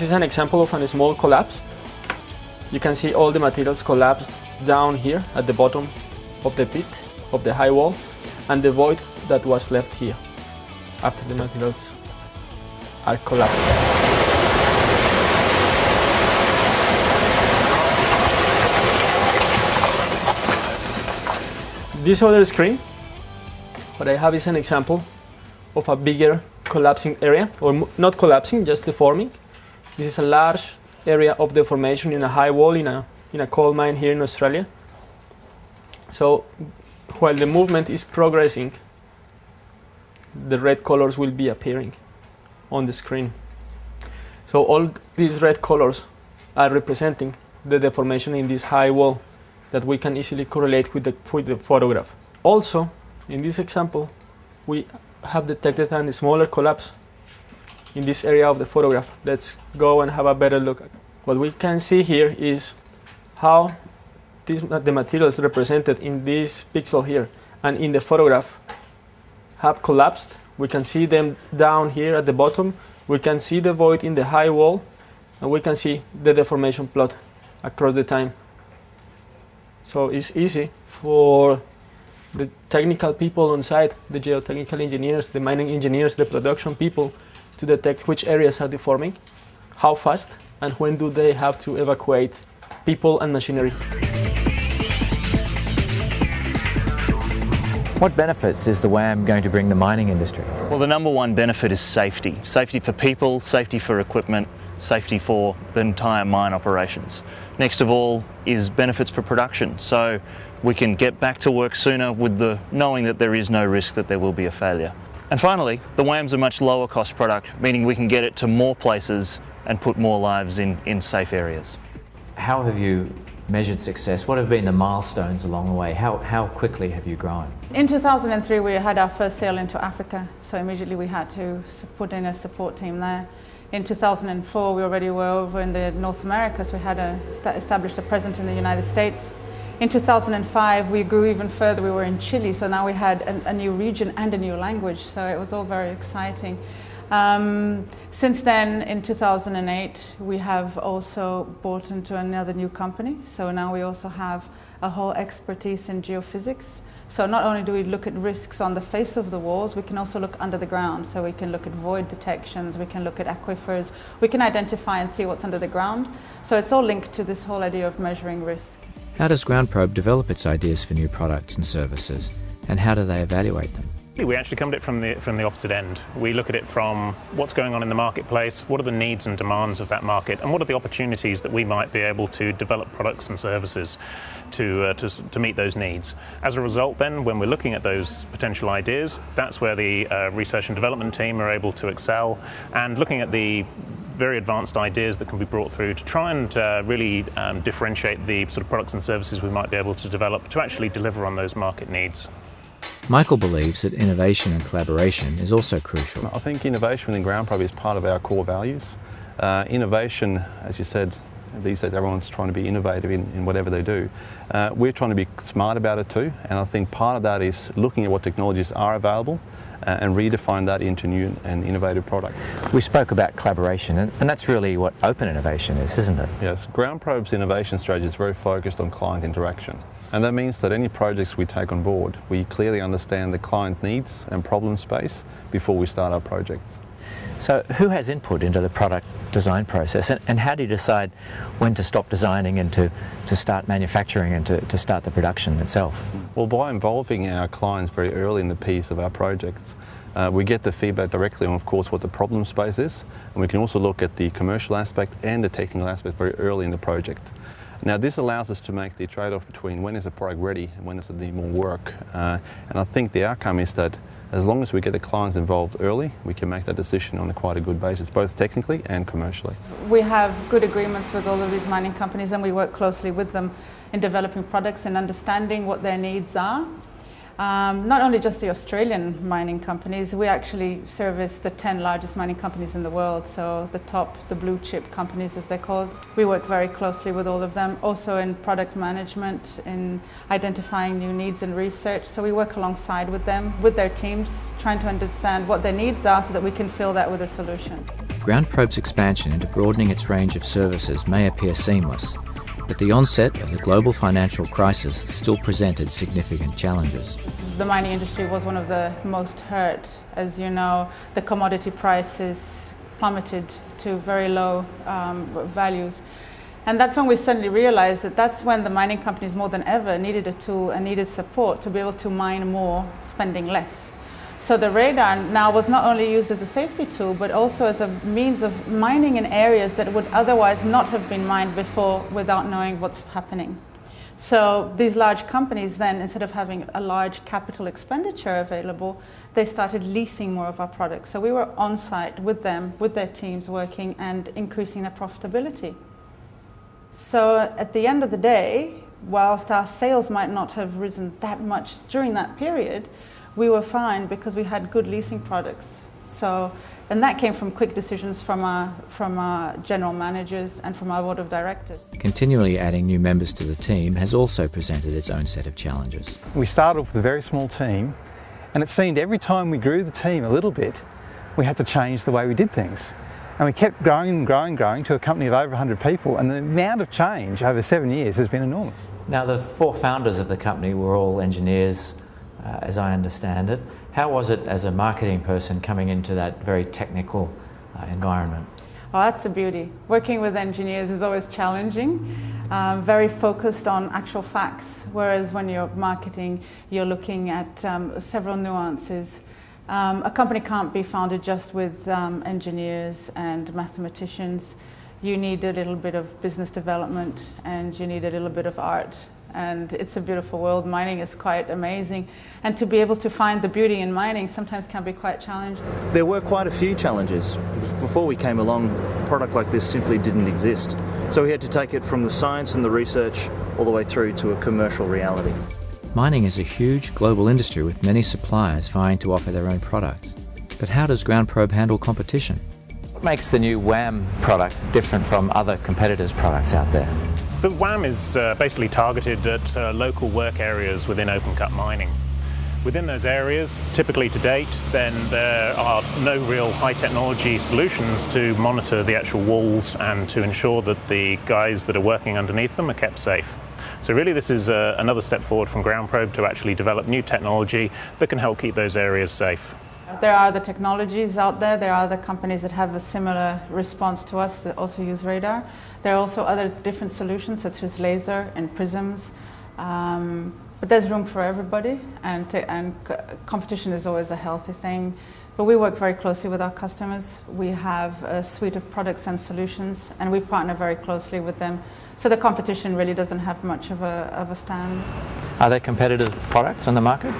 This is an example of a small collapse. You can see all the materials collapsed down here at the bottom of the pit, of the high wall, and the void that was left here after the materials are collapsed. This other screen, what I have is an example of a bigger collapsing area, or not collapsing, just deforming. This is a large area of deformation in a high wall in a coal mine here in Australia. So while the movement is progressing, the red colors will be appearing on the screen. So all these red colors are representing the deformation in this high wall that we can easily correlate with the photograph. Also, in this example, we have detected a smaller collapse in this area of the photograph. Let's go and have a better look. What we can see here is how the materials represented in this pixel here and in the photograph have collapsed. We can see them down here at the bottom. We can see the void in the high wall, and we can see the deformation plot across the time. So it's easy for the technical people on site, the geotechnical engineers, the mining engineers, the production people, to detect which areas are deforming, how fast, and when do they have to evacuate people and machinery. What benefits is the WAM going to bring the mining industry? Well, the number one benefit is safety. Safety for people, safety for equipment, safety for the entire mine operations. Next of all is benefits for production. So we can get back to work sooner with the knowing that there is no risk that there will be a failure. And finally, the WAM's a much lower cost product, meaning we can get it to more places and put more lives in safe areas. How have you measured success? What have been the milestones along the way? How quickly have you grown? In 2003 we had our first sail into Africa, so immediately we had to put in a support team there. In 2004 we already were over in North America, so we had established a presence in the United States. In 2005 we grew even further, we were in Chile, so now we had a new region and a new language, so it was all very exciting. Since then, in 2008, we have also bought into another new company. So now we also have a whole expertise in geophysics. So not only do we look at risks on the face of the walls, we can also look under the ground. So we can look at void detections, we can look at aquifers, we can identify and see what's under the ground. So it's all linked to this whole idea of measuring risk. How does GroundProbe develop its ideas for new products and services, and how do they evaluate them? We actually come at it from the opposite end. We look at it from what's going on in the marketplace, what are the needs and demands of that market, and what are the opportunities that we might be able to develop products and services to meet those needs. As a result then, when we're looking at those potential ideas, that's where the research and development team are able to excel, and looking at the very advanced ideas that can be brought through to try and really differentiate the sort of products and services we might be able to develop to actually deliver on those market needs. Michael believes that innovation and collaboration is also crucial. I think innovation within GroundProbe is part of our core values. Innovation, as you said, these days everyone's trying to be innovative in whatever they do. We're trying to be smart about it too, and I think part of that is looking at what technologies are available and redefine that into new and innovative product. We spoke about collaboration, and that's really what open innovation is, isn't it? Yes, GroundProbe's innovation strategy is very focused on client interaction. And that means that any projects we take on board, we clearly understand the client needs and problem space before we start our projects. So who has input into the product design process, and how do you decide when to stop designing and to start manufacturing and to start the production itself? Well, by involving our clients very early in the piece of our projects, we get the feedback directly on, of course, what the problem space is, and we can also look at the commercial aspect and the technical aspect very early in the project. Now this allows us to make the trade-off between when is a product ready and when does it need more work. And I think the outcome is that as long as we get the clients involved early, we can make that decision on quite a good basis, both technically and commercially. We have good agreements with all of these mining companies, and we work closely with them in developing products and understanding what their needs are. Not only just the Australian mining companies, we actually service the 10 largest mining companies in the world, so the blue chip companies as they're called. We work very closely with all of them, also in product management, in identifying new needs and research, so we work alongside with them, with their teams, trying to understand what their needs are so that we can fill that with a solution. GroundProbe's expansion into broadening its range of services may appear seamless, but the onset of the global financial crisis still presented significant challenges. The mining industry was one of the most hurt. As you know, the commodity prices plummeted to very low values. And that's when we suddenly realized that that's when the mining companies more than ever needed a tool and needed support to be able to mine more, spending less. So the radar now was not only used as a safety tool, but also as a means of mining in areas that would otherwise not have been mined before without knowing what's happening. So these large companies then, instead of having a large capital expenditure available, they started leasing more of our products. So we were on site with them, with their teams working and increasing their profitability. So at the end of the day, whilst our sales might not have risen that much during that period, we were fine because we had good leasing products. So, and that came from quick decisions from our general managers and from our board of directors. Continually adding new members to the team has also presented its own set of challenges. We started off with a very small team, and it seemed every time we grew the team a little bit, we had to change the way we did things. And we kept growing and growing, growing to a company of over 100 people, and the amount of change over 7 years has been enormous. Now, the 4 founders of the company were all engineers, as I understand it. How was it as a marketing person coming into that very technical environment? Oh, that's the beauty. Working with engineers is always challenging, very focused on actual facts, whereas when you're marketing, you're looking at several nuances. A company can't be founded just with engineers and mathematicians. You need a little bit of business development and you need a little bit of art. And it's a beautiful world. Mining is quite amazing. And to be able to find the beauty in mining sometimes can be quite challenging. There were quite a few challenges. Before we came along, a product like this simply didn't exist. So we had to take it from the science and the research all the way through to a commercial reality. Mining is a huge global industry with many suppliers vying to offer their own products. But how does GroundProbe handle competition? What makes the new WAM product different from other competitors' products out there? The WAM is basically targeted at local work areas within open-cut mining. Within those areas, typically to date, then there are no real high-technology solutions to monitor the actual walls and to ensure that the guys that are working underneath them are kept safe. So really this is another step forward from GroundProbe to actually develop new technology that can help keep those areas safe. There are other technologies out there. There are other companies that have a similar response to us that also use radar. There are also other different solutions such as laser and prisms. But there's room for everybody, and competition is always a healthy thing. But we work very closely with our customers. We have a suite of products and solutions, and we partner very closely with them. So the competition really doesn't have much of a stand. Are there competitive products on the market?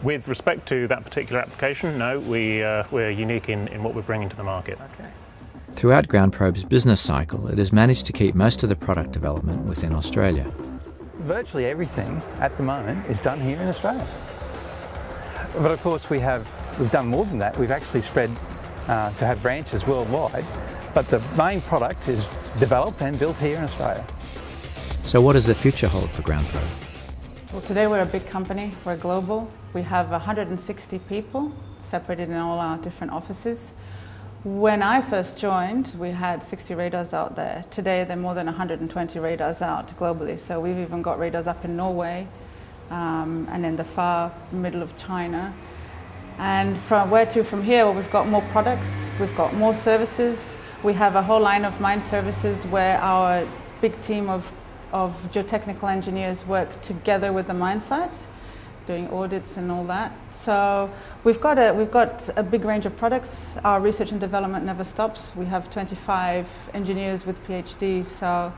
With respect to that particular application, no, we're unique in what we're bringing to the market. Okay. Throughout GroundProbe's business cycle, it has managed to keep most of the product development within Australia. Virtually everything at the moment is done here in Australia. But of course we've done more than that. We've actually spread to have branches worldwide, but the main product is developed and built here in Australia. So what does the future hold for GroundProbe? Well, today we're a big company, we're global. We have 160 people separated in all our different offices. When I first joined, we had 60 radars out there. Today there are more than 120 radars out globally. So we've even got radars up in Norway and in the far middle of China. And from where to from here, well, we've got more products, we've got more services. We have a whole line of mine services where our big team of geotechnical engineers work together with the mine sites, doing audits and all that. So we've got a big range of products. Our research and development never stops. We have 25 engineers with PhDs, so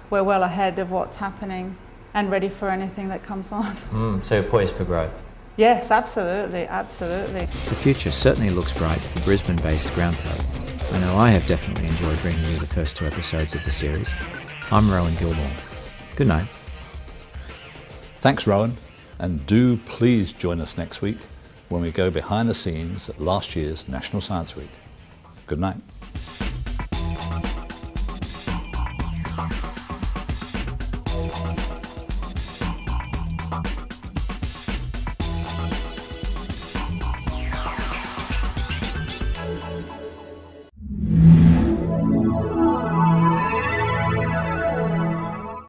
we're well ahead of what's happening and ready for anything that comes on. So you're poised for growth? Yes, absolutely, absolutely. The future certainly looks bright for Brisbane-based GroundProbe. I know I have definitely enjoyed bringing you the first 2 episodes of the series. I'm Rowan Gilmore. Good night. Thanks, Rowan, and do please join us next week when we go behind the scenes at last year's National Science Week. Good night.